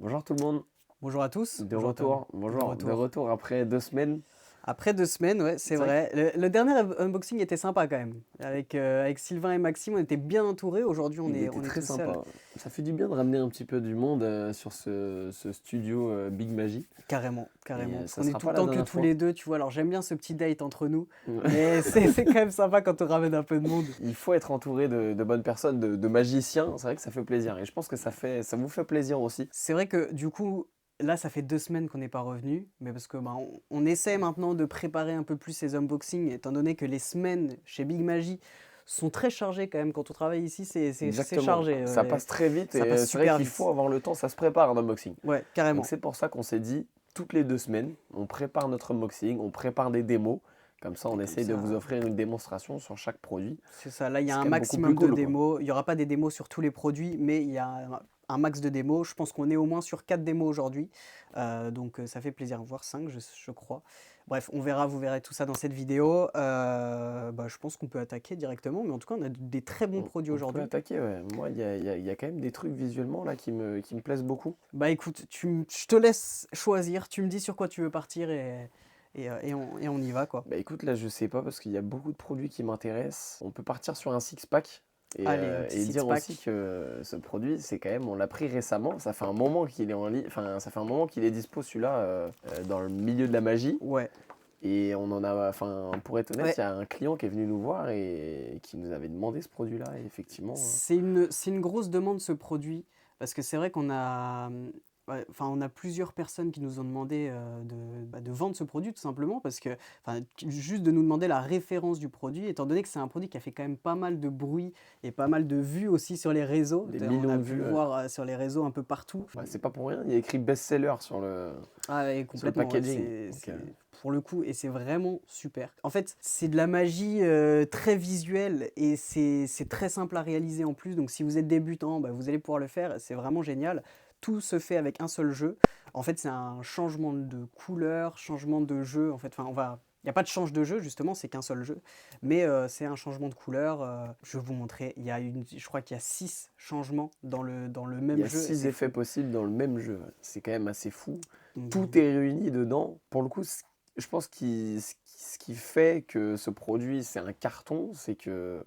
Bonjour tout le monde, Bonjour à tous. de Bonjour Tom. retour, bonjour, de retour après 2 semaines. Après 2 semaines, ouais, c'est C'est vrai vrai. Le dernier unboxing était sympa quand même. Avec Sylvain et Maxime, on était bien entourés. Aujourd'hui, on Il est, était on est très tout seul. sympa. Ça fait du bien de ramener un petit peu du monde sur ce studio Big Magie. Carrément, Et carrément. Parce ça qu'on est sera tout pas le la temps que dernière tous fois. les deux, tu vois. Alors j'aime bien ce petit date entre nous. Ouais. Mais c'est quand même sympa quand on ramène un peu de monde. Il faut être entouré de bonnes personnes, de magiciens. C'est vrai que ça fait plaisir. Et je pense que ça vous fait plaisir aussi. C'est vrai que du coup, là, ça fait 2 semaines qu'on n'est pas revenu. Mais parce que bah, on essaie maintenant de préparer un peu plus ces unboxings, étant donné que les semaines chez Big Magie sont très chargées quand même. Quand on travaille ici, c'est Exactement. chargé. Ça passe très vite Ça et passe c'est vrai super qu'il faut vite. avoir le temps, ça se prépare un unboxing. Ouais, Donc carrément. c'est pour ça qu'on s'est dit, toutes les 2 semaines, on prépare notre unboxing, on prépare des démos. Comme ça, Et on comme essaye de vous ça, offrir une démonstration sur chaque produit. c'est ça. Là, il y a C'est un quand même beaucoup plus maximum de cool, quoi. démos. Il n'y aura pas des démos sur tous les produits, mais il y a un max de démos. Je pense qu'on est au moins sur 4 démos aujourd'hui. Donc, ça fait plaisir. Voire 5, je crois. Bref, on verra, vous verrez tout ça dans cette vidéo. Bah, je pense qu'on peut attaquer directement. Mais en tout cas, on a des très bons produits On peut aujourd'hui. attaquer, ouais. Moi, il y a quand même des trucs visuellement là qui me plaisent beaucoup. Bah écoute, je te laisse choisir. Tu me dis sur quoi tu veux partir et on y va, quoi. Bah écoute, là, je sais pas parce qu'il y a beaucoup de produits qui m'intéressent. On peut partir sur un six-pack Allez, un petit et dire aussi six-pack. que ce produit, c'est quand même, on l'a pris récemment. Ça fait un moment qu'il est en ligne, enfin, ça fait un moment qu'il est dispo celui-là dans le milieu de la magie. Ouais. Et on en a, enfin, pour être honnête, Ouais, il y a un client qui est venu nous voir et qui nous avait demandé ce produit-là. Et effectivement, c'est une grosse demande ce produit parce que c'est vrai qu'on a, ouais, enfin, on a plusieurs personnes qui nous ont demandé de vendre ce produit tout simplement parce que, enfin, juste de nous demander la référence du produit, étant donné que c'est un produit qui a fait quand même pas mal de bruit et pas mal de vues aussi sur les réseaux. des On millions a de pu vues. le voir sur les réseaux un peu partout. Bah, c'est pas pour rien, il y a écrit best-seller Ah ouais, sur le complètement, ouais, packaging. Donc, pour le coup, et c'est vraiment super. En fait, c'est de la magie très visuelle et c'est très simple à réaliser en plus. Donc si vous êtes débutant, bah, vous allez pouvoir le faire, c'est vraiment génial. Tout se fait avec un seul jeu. En fait, c'est un changement de couleur, changement de jeu. En fait, enfin, il n'y a pas de change de jeu, justement, c'est qu'un seul jeu. Mais c'est un changement de couleur. Je vais vous montrer. Je crois qu'il y a 6 changements dans le il y même a jeu et 6 c'est effets fou. possibles dans le même jeu. C'est quand même assez fou. Donc, Tout est réuni dedans. Pour le coup, je pense que ce qui fait que ce produit, c'est un carton, c'est que,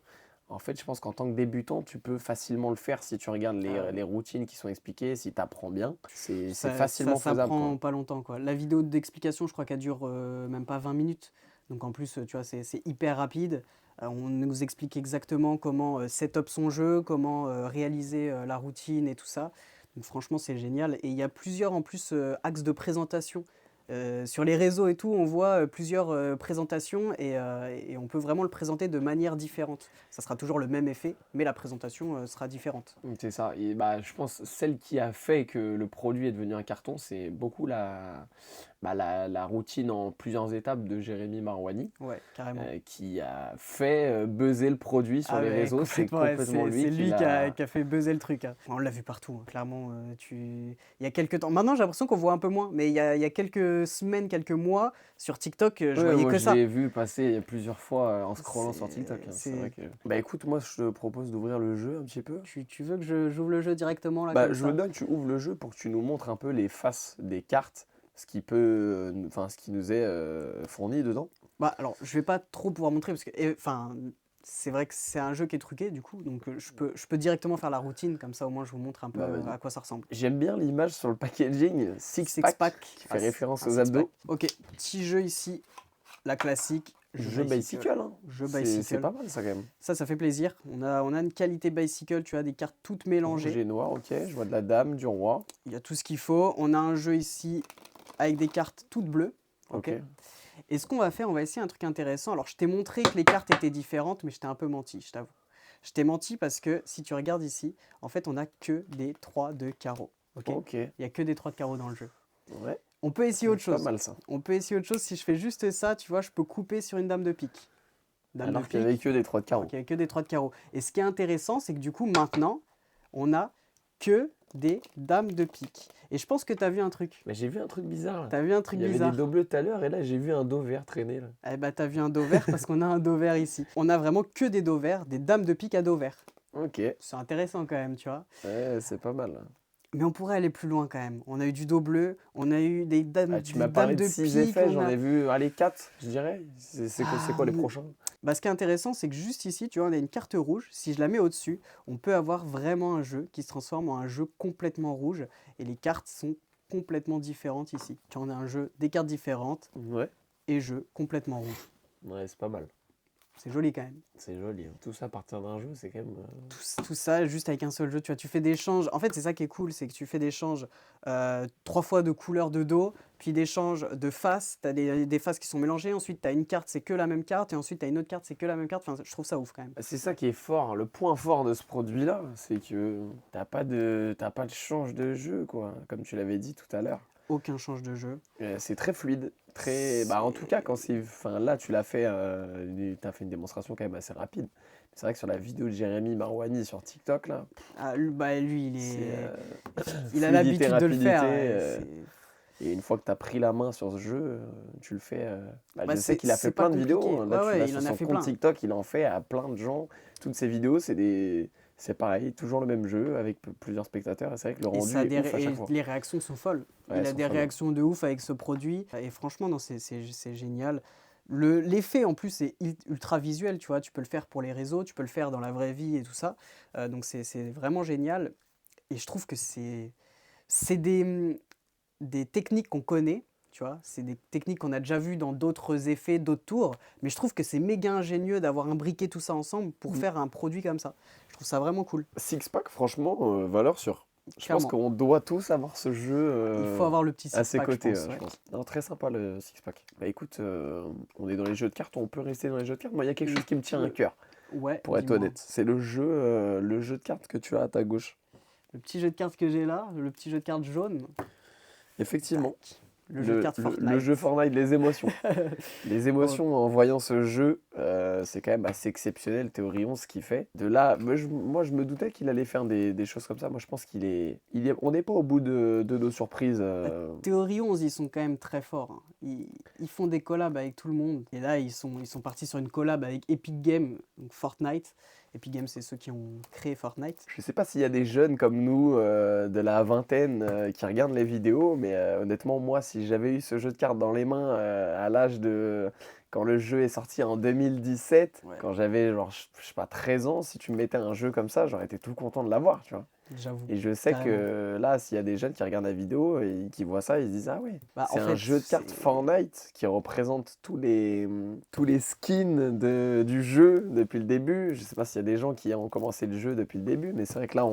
en fait, je pense qu'en tant que débutant, tu peux facilement le faire si tu regardes ah ouais. les routines qui sont expliquées, si tu apprends bien. C'est Ça, facilement ça faisable, quoi. prend pas longtemps, quoi. La vidéo d'explication, je crois qu'elle dure même pas 20 minutes. Donc en plus, tu vois, c'est hyper rapide. On nous explique exactement comment setup son jeu, comment réaliser la routine et tout ça. Donc franchement, c'est génial. Et il y a plusieurs en plus axes de présentation. Sur les réseaux et tout, on voit plusieurs présentations et on peut vraiment le présenter de manière différente. Ça sera toujours le même effet, mais la présentation sera différente. C'est ça. Et bah, je pense celle qui a fait que le produit est devenu un carton, c'est beaucoup la routine en plusieurs étapes de Jérémy Marouani, Ouais, carrément. qui a fait buzzer le produit sur Ah les ouais, réseaux. C'est complètement, ouais, complètement lui c'est qui lui qui a, l'a. qui a fait buzzer le truc, hein. On l'a vu partout, hein, clairement. Il y a quelques temps. Maintenant, j'ai l'impression qu'on voit un peu moins, mais il y a quelques semaines, quelques mois, sur TikTok, je Ouais, voyais moi que je ça. l'ai vu passer plusieurs fois en scrollant sur TikTok, C'est, hein. C'est vrai c'est... que. Bah écoute, moi je te propose d'ouvrir le jeu un petit peu. Tu veux que j'ouvre le jeu directement, là, Bah, comme je veux ça? bien que tu ouvres le jeu pour que tu nous montres un peu les faces des cartes, enfin, ce qui nous est fourni dedans. Bah, alors, je vais pas trop pouvoir montrer, parce que, enfin, c'est vrai que c'est un jeu qui est truqué, du coup, donc je peux directement faire la routine, comme ça, au moins, je vous montre un peu Bah vas-y. à quoi ça ressemble. J'aime bien l'image sur le packaging, six Six pack, pack, qui fait référence un aux six pack. abdos. Ok, petit jeu ici, la classique, jeu Jeu bicycle. bicycle, hein. Jeu C'est bicycle. pas mal ça quand même. Ça fait plaisir. On a une qualité bicycle, tu as des cartes toutes Rouge mélangées. et noir, ok. Je vois de la dame, du roi. Il y a tout ce qu'il faut. On a un jeu ici avec des cartes toutes bleues. Ok. Ok. Et ce qu'on va faire, on va essayer un truc intéressant. Alors, je t'ai montré que les cartes étaient différentes, mais je t'ai un peu menti, je t'avoue. Je t'ai menti parce que si tu regardes ici, en fait, on a que des 3 de carreau. Ok. Ok. Il n'y a que des 3 de carreau dans le jeu. Ouais. On peut essayer autre Pas chose. mal ça. On peut essayer autre chose. Si je fais juste ça, tu vois, je peux couper sur une dame de pique. Dame de Alors qu'il y avait pique, que des 3 de alors carreau. qu'il n'y a que des 3 de carreau. Et ce qui est intéressant, c'est que du coup, maintenant, on a que des dames de pique. Et je pense que tu as vu un truc. Mais j'ai vu un truc bizarre là. Tu as vu un Il truc y avait des bizarre. dos bleus tout à l'heure et là j'ai vu un dos vert traîner là. Eh ben, tu as vu un dos vert parce qu'on a un dos vert ici. On a vraiment que des dos verts, des dames de pique à dos vert. Ok. C'est intéressant quand même, tu vois. Ouais, c'est pas mal, là. Mais on pourrait aller plus loin quand même. On a eu du dos bleu, on a eu Ah, tu m'as des dames parlé de de 6 pique, effets, on j'en a... ai vu, allez, 4, je dirais. C'est Ah, quoi les prochains? bah, ce qui est intéressant, c'est que juste ici, tu vois, on a une carte rouge. Si je la mets au-dessus, on peut avoir vraiment un jeu qui se transforme en un jeu complètement rouge. Et les cartes sont complètement différentes ici. Tu vois, on a un jeu, des cartes différentes Ouais, et jeu complètement rouge. ouais, c'est pas mal. C'est joli quand même. C'est joli, hein. Tout ça à partir d'un jeu, c'est quand même. Tout ça juste avec un seul jeu, tu vois, tu fais des changes. En fait, c'est ça qui est cool, c'est que tu fais des changes 3 fois de couleur de dos, puis des changes de face. Tu as des faces qui sont mélangées. Ensuite, tu as une carte, c'est que la même carte. Et ensuite, tu as une autre carte, c'est que la même carte. Enfin, je trouve ça ouf quand même. C'est ça qui est fort, hein. Le point fort de ce produit-là, c'est que t'as pas de change de jeu, quoi. Comme tu l'avais dit tout à l'heure. Aucun change de jeu. C'est très fluide, très. Bah, en tout cas, quand c'est. Enfin, là, tu l'as fait. T'as fait une démonstration quand même assez rapide. C'est vrai que sur la vidéo de Jérémy Marouani sur TikTok, là, Ah, bah, lui, c'est il a fluidité, l'habitude de le faire. rapidité. Ouais, Et une fois que tu as pris la main sur ce jeu, tu le fais. Bah, bah, je sais qu'il a fait c'est pas plein de vidéos, compliqué. hein. Là, Ouais, tu l'as ouais, il sur en a son fait compte plein. TikTok, il en fait à plein de gens. Toutes ces vidéos, c'est pareil, toujours le même jeu avec plusieurs spectateurs. Et c'est vrai que le Et, rendu est ouf à chaque fois. les réactions sont folles. Ouais, Il elles a sont des folles, hein. réactions de ouf avec ce produit. Et franchement, non, c'est génial. L'effet en plus est ultra visuel, tu vois. Tu peux le faire pour les réseaux, tu peux le faire dans la vraie vie et tout ça. Donc c'est vraiment génial. Et je trouve que c'est des techniques qu'on connaît, tu vois. C'est des techniques qu'on a déjà vues dans d'autres effets, d'autres tours. Mais je trouve que c'est méga ingénieux d'avoir imbriqué tout ça ensemble pour Mm. faire un produit comme ça. Je trouve ça vraiment cool, Six-pack, franchement, valeur sûre. Je pense clairement. qu'on doit tous avoir ce jeu Il faut avoir le petit à ses six-pack, je côtés, pense, je ouais. pense. Non, très sympa le six-pack. Bah écoute, on est dans les jeux de cartes, on peut rester dans les jeux de cartes. Moi, il y a quelque chose qui me tient à cœur, Ouais, pour être dis-moi. honnête. C'est le jeu de cartes que tu as à ta gauche. Le petit jeu de cartes que j'ai là, le petit jeu de cartes jaune, Effectivement. tac. Le jeu de cartes Le jeu Fortnite. Fortnite, les émotions. Les Oh, émotions en voyant ce jeu, c'est quand même assez exceptionnel, Théorion, ce qu'il fait. De là, moi, je me doutais qu'il allait faire des choses comme ça. Moi, je pense on n'est pas au bout de nos surprises. Théorie 11, ils sont quand même très forts, hein. Ils font des collabs avec tout le monde. Et là, ils sont partis sur une collab avec Epic Games, donc Fortnite. Epic Games, c'est ceux qui ont créé Fortnite. Je sais pas s'il y a des jeunes comme nous, de la vingtaine, qui regardent les vidéos, mais honnêtement, moi, si j'avais eu ce jeu de cartes dans les mains à l'âge de... Quand le jeu est sorti en 2017, Ouais, quand j'avais genre, je sais pas, 13 ans, si tu me mettais un jeu comme ça, j'aurais été tout content de l'avoir, tu vois. j'avoue, Et je sais carrément. que là, s'il y a des jeunes qui regardent la vidéo et qui voient ça, ils se disent, ah ouais, Bah, en c'est un fait, jeu de cartes Fortnite qui représente tous les skins du jeu depuis le début. Je sais pas s'il y a des gens qui ont commencé le jeu depuis le début, mais c'est vrai que là,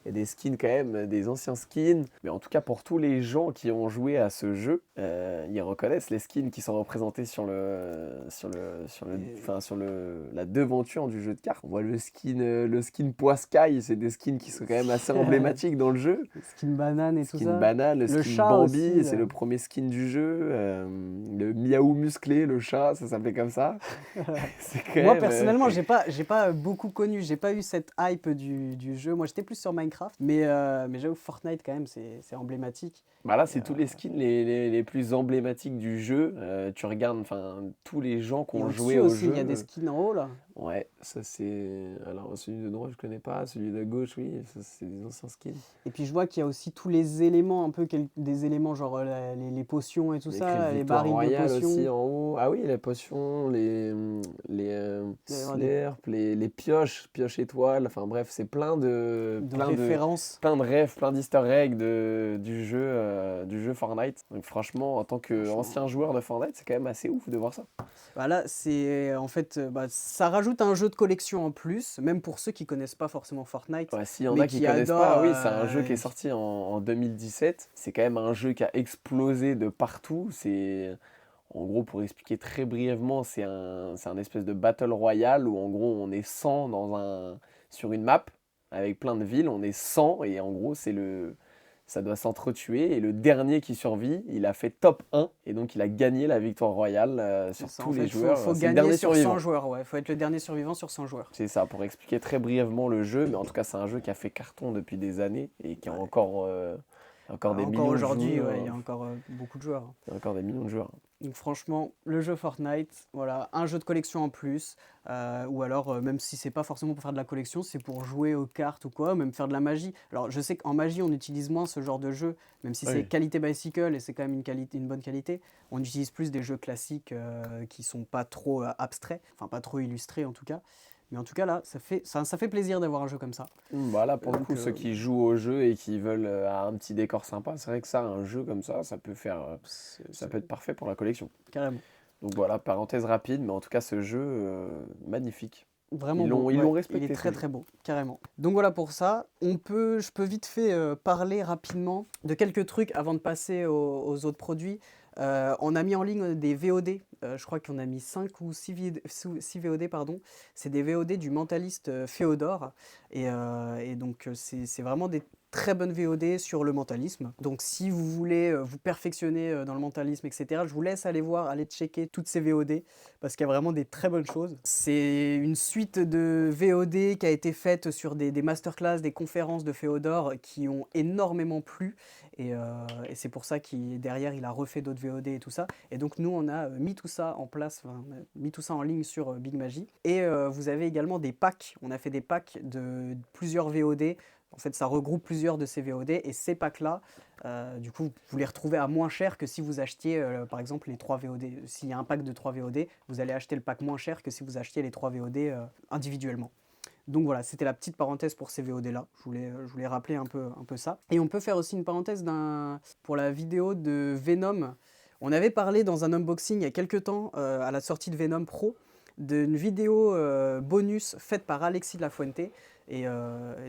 il y a des skins quand même, des anciens skins. Mais en tout cas, pour tous les gens qui ont joué à ce jeu, ils reconnaissent les skins qui sont représentés sur la devanture du jeu de cartes. On voit le skin Poiscaille, c'est des skins qui sont quand même assez emblématiques dans le jeu. Skin banane et tout Skin ça. banane, le Le skin chat Bambi, aussi, c'est le premier skin du jeu. Le miaou musclé, le chat, ça s'appelait comme ça. C'est quand Moi même. personnellement, j'ai pas beaucoup connu, j'ai pas eu cette hype du jeu. Moi, j'étais plus sur Minecraft, mais j'avoue Fortnite quand même, c'est emblématique. Bah là, Et, c'est tous les skins les plus emblématiques du jeu. Tu regardes, enfin, tous les gens qui et ont en joué dessous au aussi, il y a jeu. des skins en haut là. Ouais, ça c'est. Alors, celui de droite, je connais pas. Celui de gauche, oui, ça c'est des anciens skins. Et puis je vois qu'il y a aussi tous les éléments, un peu des éléments genre les potions et tout Il y a écrit ça, les Victoire barils de Royale aussi potions. en haut. Ah oui, les potions, les Il doit y avoir des slurps, les pioches étoiles. Enfin bref, c'est de références. plein de rêves, plein d'easter eggs du jeu Fortnite. Donc franchement, en tant Franchement. qu'ancien joueur de Fortnite, c'est quand même assez ouf de voir ça. Voilà, c'est en fait, bah, ça rajoute un jeu de collection en plus, même pour ceux qui connaissent pas forcément Fortnite, Ouais, s'il y en mais a qui qui connaissent adorent. pas, oui, c'est un jeu qui est sorti en 2017. C'est quand même un jeu qui a explosé de partout. En gros, pour expliquer très brièvement, c'est un espèce de battle royale où en gros on est 100 sur une map avec plein de villes. On est 100 et en gros ça doit s'entretuer. Et le dernier qui survit, il a fait top 1 et donc il a gagné la victoire royale C'est sur ça, tous en les fait, joueurs. faut C'est le gagner dernier sur 100 survivant. joueurs, ouais, faut être le dernier survivant sur 100 joueurs. C'est ça, pour expliquer très brièvement le jeu, mais en tout cas, c'est un jeu qui a fait carton depuis des années et qui a encore des Encore millions de aujourd'hui, ouais, il y joueurs. a encore beaucoup de joueurs, hein. Il y a encore des millions de joueurs. Donc franchement, le jeu Fortnite, voilà, un jeu de collection en plus, ou alors même si c'est pas forcément pour faire de la collection, c'est pour jouer aux cartes ou quoi, même faire de la magie. Alors je sais qu'en magie on utilise moins ce genre de jeu, même si c'est Oui. qualité bicycle et c'est quand même une bonne qualité, on utilise plus des jeux classiques qui sont pas trop abstraits, enfin pas trop illustrés en tout cas. Mais en tout cas là, ça fait plaisir d'avoir un jeu comme ça. Voilà, pour le Donc coup, ceux qui jouent au jeu et qui veulent un petit décor sympa, c'est vrai que ça, un jeu comme ça peut faire, ça peut être parfait pour la collection. carrément. Donc voilà, parenthèse rapide, mais en tout cas, ce jeu, magnifique. Vraiment beau, Ils ouais, l'ont il est respecté, ce très jeu. très beau, carrément. Donc voilà pour ça, je peux vite fait parler rapidement de quelques trucs avant de passer aux autres produits. On a mis en ligne des VOD, je crois qu'on a mis 5 ou 6 VOD, pardon. C'est des VOD du mentaliste Féodore, et donc c'est vraiment des très bonnes VOD sur le mentalisme. Donc si vous voulez vous perfectionner dans le mentalisme, etc., je vous laisse aller voir, aller checker toutes ces VOD parce qu'il y a vraiment des très bonnes choses. C'est une suite de VOD qui a été faite sur des masterclass, des conférences de Féodore qui ont énormément plu. Et c'est pour ça qu'il derrière il a refait d'autres VOD et tout ça. Et donc nous on a mis tout ça en place, enfin, on a mis tout ça en ligne sur Big Magie. Et vous avez également des packs. On a fait des packs de plusieurs VOD. En fait, ça regroupe plusieurs de ces VOD et ces packs-là, du coup, vous les retrouvez à moins cher que si vous achetiez, par exemple, les 3 VOD. S'il y a un pack de 3 VOD, vous allez acheter le pack moins cher que si vous achetiez les 3 VOD individuellement. Donc voilà, c'était la petite parenthèse pour ces VOD-là. Je voulais rappeler un peu ça. Et on peut faire aussi une parenthèse pour la vidéo de Venom. On avait parlé dans un unboxing il y a quelques temps, à la sortie de Venom Pro, d'une vidéo bonus faite par Alexis de la Fuente. Et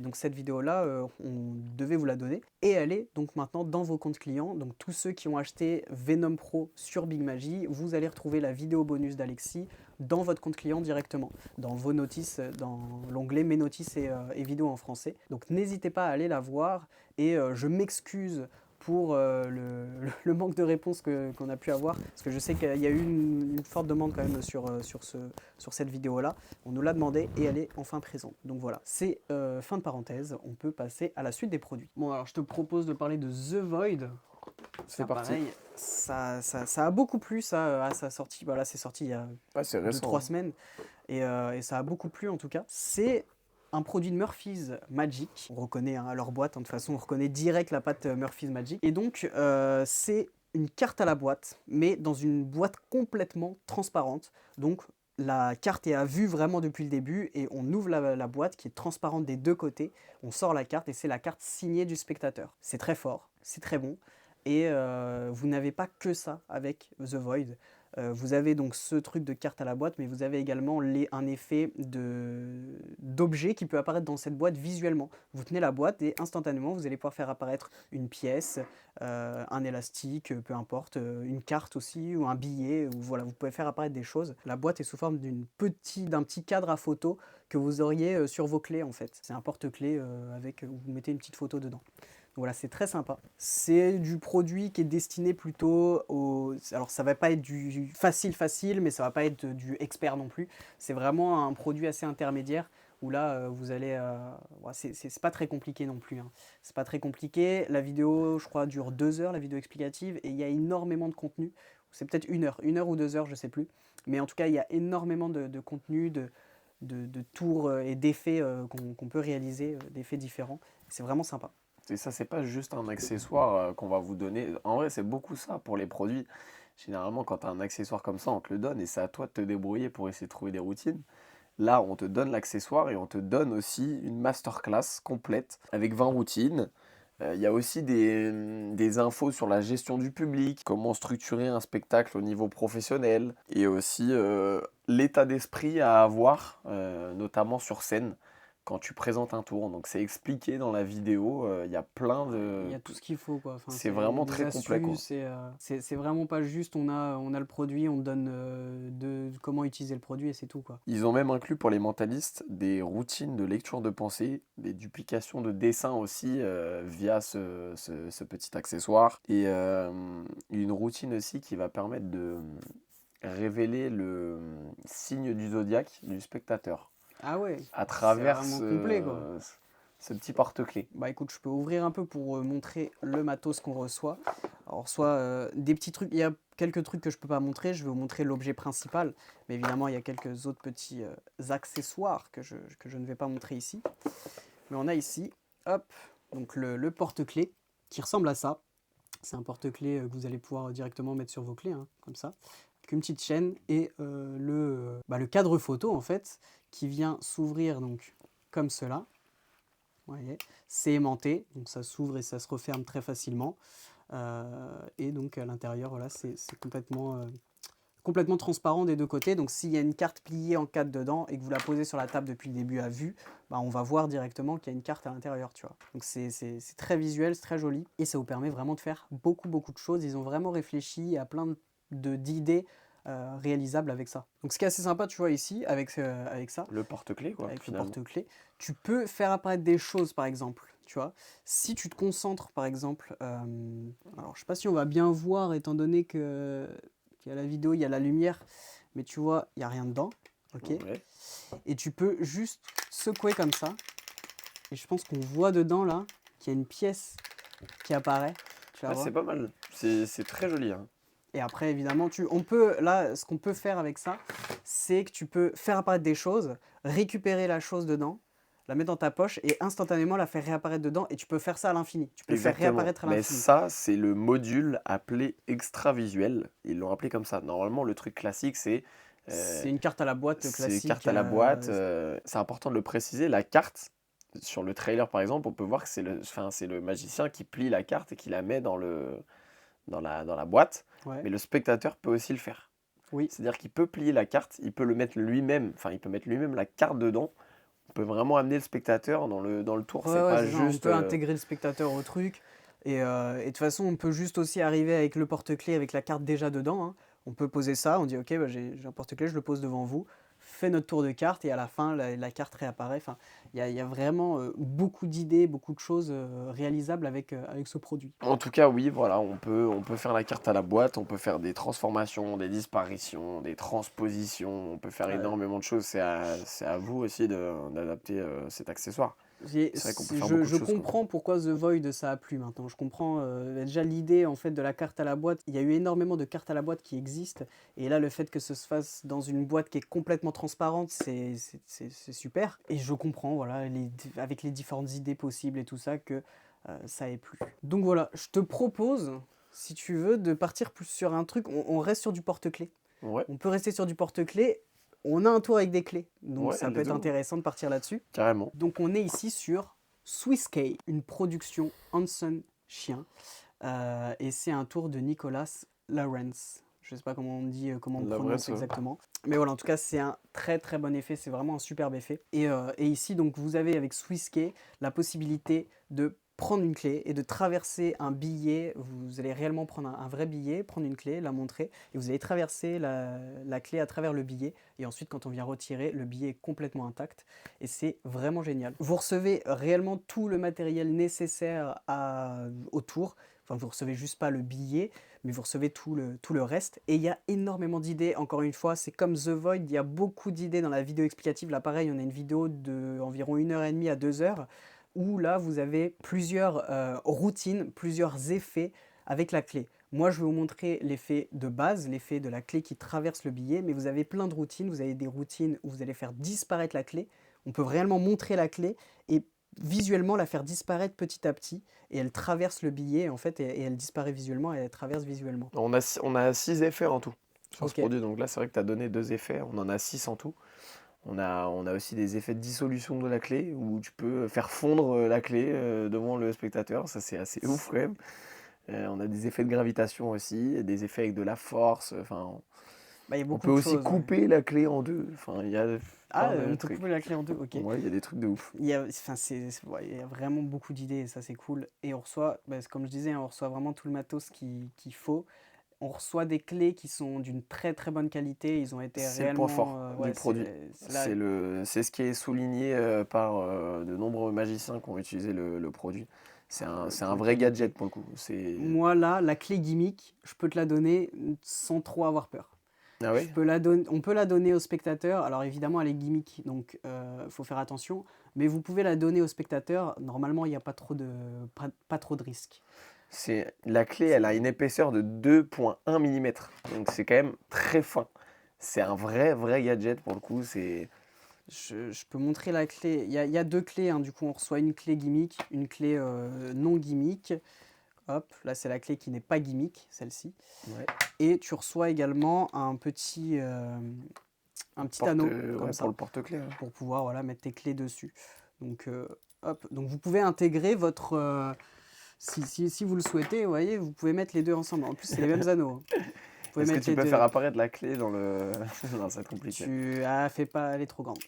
donc cette vidéo-là, on devait vous la donner. Et elle est donc maintenant dans vos comptes clients. Donc tous ceux qui ont acheté Venom Pro sur Big Magie, vous allez retrouver la vidéo bonus d'Alexis dans votre compte client directement, dans vos notices, dans l'onglet Mes notices et vidéos en français. Donc n'hésitez pas à aller la voir. Et je m'excuse pour le manque de réponse qu'on a pu avoir, parce que je sais qu'il y a eu une forte demande quand même sur cette vidéo-là. On nous l'a demandé et elle est enfin présente. Donc voilà, c'est fin de parenthèse, on peut passer à la suite des produits. Bon alors je te propose de parler de The Void. C'est Ça parti. pareil, ça a beaucoup plu ça à sa sortie. Voilà, c'est sorti il y a Ouais, c'est récent, 2-3 hein. semaines et ça a beaucoup plu en tout cas. C'est un produit de Murphy's Magic. On reconnaît leur boîte, de toute façon on reconnaît direct la patte Murphy's Magic. Et donc c'est une carte à la boîte, mais dans une boîte complètement transparente. Donc la carte est à vue vraiment depuis le début et on ouvre la boîte qui est transparente des deux côtés. On sort la carte et c'est la carte signée du spectateur. C'est très fort, c'est très bon. Et vous n'avez pas que ça avec The Void. Vous avez donc ce truc de carte à la boîte, mais vous avez également un effet d'objet qui peut apparaître dans cette boîte visuellement. Vous tenez la boîte et instantanément, vous allez pouvoir faire apparaître une pièce, un élastique, peu importe, une carte aussi, ou un billet, ou voilà, vous pouvez faire apparaître des choses. La boîte est sous forme d'un petit cadre à photo que vous auriez sur vos clés en fait. C'est un porte-clés avec où vous mettez une petite photo dedans. Voilà, c'est très sympa. C'est du produit qui est destiné plutôt aux... Alors ça va pas être du facile, mais ça va pas être du expert non plus. C'est vraiment un produit assez intermédiaire où là, vous allez... ouais, c'est pas très compliqué non plus, hein. C'est pas très compliqué. La vidéo, je crois, dure 2 heures, la vidéo explicative, et il y a énormément de contenu. C'est peut-être 1 heure ou 2 heures, je sais plus. Mais en tout cas, il y a énormément de contenu, de tours et d'effets qu'on peut réaliser, d'effets différents. C'est vraiment sympa. Et ça, c'est pas juste un accessoire qu'on va vous donner. En vrai, c'est beaucoup ça pour les produits. Généralement, quand tu as un accessoire comme ça, on te le donne et c'est à toi de te débrouiller pour essayer de trouver des routines. Là, on te donne l'accessoire et on te donne aussi une masterclass complète avec 20 routines. Il y a aussi des infos sur la gestion du public, comment structurer un spectacle au niveau professionnel et aussi l'état d'esprit à avoir, notamment sur scène, quand tu présentes un tour. Donc c'est expliqué dans la vidéo, il y a plein Il de... y a tout ce qu'il faut, quoi. Enfin, C'est c'est vraiment des très complet, quoi. astuces, c'est vraiment pas juste on a le produit, on te donne comment utiliser le produit et c'est tout, quoi. Ils ont même inclus pour les mentalistes des routines de lecture de pensée, des duplications de dessins aussi via ce petit accessoire. Et une routine aussi qui va permettre de révéler le signe du zodiaque du spectateur Ah ouais, à c'est travers vraiment complet, quoi. ce petit porte-clés. Bah écoute, je peux ouvrir un peu pour montrer le matos qu'on reçoit. Alors, soit des petits trucs, il y a quelques trucs que je peux pas montrer, je vais vous montrer l'objet principal, mais évidemment, il y a quelques autres petits accessoires que je ne vais pas montrer ici. Mais on a ici, hop, donc le porte-clés qui ressemble à ça. C'est un porte-clés que vous allez pouvoir directement mettre sur vos clés, hein, comme ça, avec une petite chaîne et le cadre photo en fait, qui vient s'ouvrir donc comme cela. Vous voyez, c'est aimanté, donc ça s'ouvre et ça se referme très facilement. Et donc à l'intérieur, voilà, c'est complètement transparent des deux côtés. Donc s'il y a une carte pliée en 4 dedans et que vous la posez sur la table depuis le début à vue, bah, on va voir directement qu'il y a une carte à l'intérieur, tu vois. Donc c'est très visuel, c'est très joli et ça vous permet vraiment de faire beaucoup de choses. Ils ont vraiment réfléchi à plein d'idées réalisables avec ça. Donc ce qui est assez sympa, tu vois, ici, avec ça, Le porte-clés, quoi, avec le finalement. porte-clés, tu peux faire apparaître des choses, par exemple. Tu vois, si tu te concentres, par exemple, alors je sais pas si on va bien voir, étant donné que qu'il y a la vidéo, il y a la lumière, mais tu vois, il n'y a rien dedans, ok. Ouais. Et tu peux juste secouer comme ça, et je pense qu'on voit dedans, là, qu'il y a une pièce qui apparaît, tu vas Ah, voir. c'est pas mal. C'est très joli, hein. Et après, évidemment, ce qu'on peut faire avec ça, c'est que tu peux faire apparaître des choses, récupérer la chose dedans, la mettre dans ta poche et instantanément la faire réapparaître dedans. Et tu peux faire ça à l'infini. Tu peux le faire Exactement. réapparaître à Mais l'infini. ça, c'est le module appelé extra-visuel. Ils l'ont appelé comme ça. Normalement, le truc classique, euh, C'est une carte à la boîte c'est classique. carte à la boîte. C'est important de le préciser. La carte, sur le trailer par exemple, on peut voir que c'est le magicien qui plie la carte et qui la met dans la boîte. Ouais, Mais le spectateur peut aussi le faire. oui. C'est-à-dire qu'il peut plier la carte, il peut le mettre lui-même, enfin il peut mettre lui-même la carte dedans. On peut vraiment amener le spectateur dans le tour. C'est Ouais, pas c'est ça. On juste. peut intégrer le spectateur au truc. Et de toute façon, on peut juste aussi arriver avec le porte-clés avec la carte déjà dedans, hein. On peut poser ça, on dit ok, bah, j'ai un porte-clés, je le pose devant vous, fait notre tour de carte et à la fin, la carte réapparaît. Enfin, il y a vraiment beaucoup d'idées, beaucoup de choses réalisables avec ce produit. En tout cas, oui, voilà, on peut faire la carte à la boîte, on peut faire des transformations, des disparitions, des transpositions, on peut faire Euh, énormément de choses. C'est à vous aussi d'adapter cet accessoire. C'est vrai qu'on peut faire beaucoup de je choses, quoi. comprends pourquoi The Void ça a plu maintenant. Je comprends déjà l'idée en fait de la carte à la boîte. Il y a eu énormément de cartes à la boîte qui existent et là le fait que ce se fasse dans une boîte qui est complètement transparente, c'est super. Et je comprends voilà avec les différentes idées possibles et tout ça que ça ait plu. Donc voilà, je te propose si tu veux de partir plus sur un truc. On reste sur du porte-clés. Ouais, On peut rester sur du porte-clés. On a un tour avec des clés, donc ouais, ça peut let's être go. intéressant de partir là-dessus. Carrément. Donc on est ici sur Swisskey, une production Hanson Chien. Et c'est un tour de Nicolas Lawrence. Je ne sais pas comment on dit, comment on La vraie, prononce ça. exactement. Mais voilà, en tout cas, c'est un très bon effet. C'est vraiment un superbe effet. Et ici, donc, vous avez avec Swisskey la possibilité de prendre une clé et de traverser un billet. Vous allez réellement prendre un vrai billet, prendre une clé, la montrer, et vous allez traverser la clé à travers le billet. Et ensuite, quand on vient retirer, le billet est complètement intact. Et c'est vraiment génial. Vous recevez réellement tout le matériel nécessaire au tour. Enfin, vous recevez juste pas le billet, mais vous recevez tout le reste. Et il y a énormément d'idées. Encore une fois, c'est comme The Void, il y a beaucoup d'idées dans la vidéo explicative. Là, pareil, on a une vidéo d'environ 1h30 à 2 heures, où là, vous avez plusieurs routines, plusieurs effets avec la clé. Moi, je vais vous montrer l'effet de base, l'effet de la clé qui traverse le billet, mais vous avez plein de routines. Vous avez des routines où vous allez faire disparaître la clé. On peut réellement montrer la clé et visuellement la faire disparaître petit à petit, et elle traverse le billet en fait, et elle disparaît visuellement, et elle traverse visuellement. On a 6 effets en tout sur ce Ok, produit. Donc là, c'est vrai que tu as donné 2 effets. On en a 6 en tout. On a aussi des effets de dissolution de la clé où tu peux faire fondre la clé devant le spectateur. Ça, c'est assez ouf quand même. On a des effets de gravitation aussi, des effets avec de la force. Enfin, bah, il y a on beaucoup peut de aussi choses, ouais. couper la clé en deux. Enfin, il y a Ah, plein de on peut couper trucs. la clé en deux, ok. Ouais, il y a des trucs de ouf. Enfin, ouais, il y a vraiment beaucoup d'idées, et ça c'est cool. Et on reçoit, bah, comme je disais, hein, on reçoit vraiment tout le matos qu'il faut. On reçoit des clés qui sont d'une très bonne qualité. Ils ont été C'est le point réellement, fort du ouais, produit. là, C'est ce qui est souligné par de nombreux magiciens qui ont utilisé le produit. le C'est un point vrai qualité. gadget pour le coup. C'est... Moi là, la clé gimmick, je peux te la donner sans trop avoir peur. Ah ouais? On peut la donner au spectateur. Alors évidemment, elle est gimmick, donc faut faire attention. Mais vous pouvez la donner au spectateur. Normalement, il n'y a pas trop de risques. La clé, elle a une épaisseur de 2,1 mm. Donc c'est quand même très fin. C'est un vrai gadget pour le coup. Je peux montrer la clé. Il y a deux clés, hein. Du coup, on reçoit une clé gimmick, une clé non gimmick. Hop, là, c'est la clé qui n'est pas gimmick, celle-ci. Ouais. Et tu reçois également un petit anneau, comme Ouais, ça, pour le porte-clés. Ouais. pour pouvoir voilà, mettre tes clés dessus. Donc, hop. Donc, vous pouvez intégrer votre... si vous le souhaitez, vous voyez, vous pouvez mettre les deux ensemble. En plus, c'est les mêmes anneaux, hein. Vous pouvez Est-ce que mettre tu les peux deux. faire apparaître la clé dans le... Non, c'est compliqué. Fais pas, elle est trop grande.